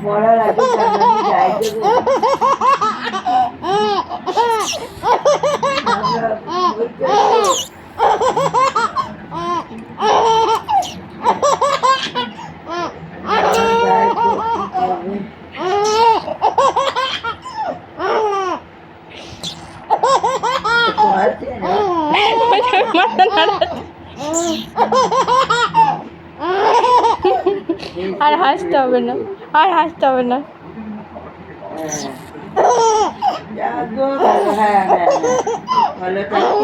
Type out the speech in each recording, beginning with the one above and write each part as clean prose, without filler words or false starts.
মরার আগে জানানি যাই দেবো। আর হাসতে হবে না, আর হাসতে হবে না। ভালো থাকো,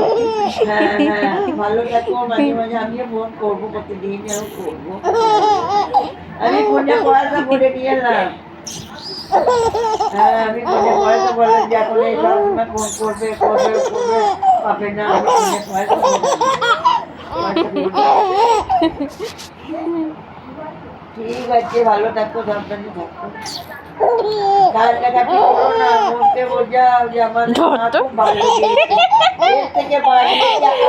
ভালো থাকো। মাঝে মাঝে আমিও ফোন করবো, প্রতিদিন যেন করবো। আমি ফোনটা পড়াশোনা করে নিয়ে এলাম। হ্যাঁ, আমি ফোনে পয়সা বললাম যে এখন এই সবসময় ফোন করবে করবে করবে, পাবে না। আমি ফোনে পয়সা ঠিক আছে, ভালো থাকো, সাবধানে থাকো। কান্নাকাটি করো না, মনকে বোঝাও যে আমার মা খুব ভালো দিয়েছে। এর থেকে বাড়িয়ে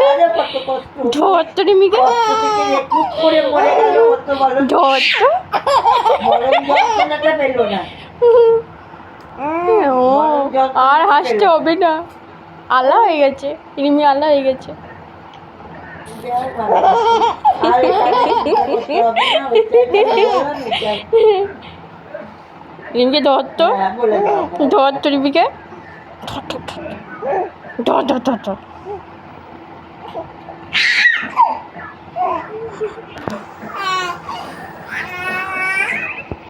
আরো কত কষ্ট, কষ্ট থেকে যে চুপ করে মরে গেল, কত ভালো মরণ যন্ত্রণাটা পেল না। আর হাসতে হবে না, আল্লাহ হয়ে গেছে, রিমি আল্লাহ হয়ে গেছে। রিমিকে ধরত, ধরত রিমিকে, ধর ধর ধর ধর।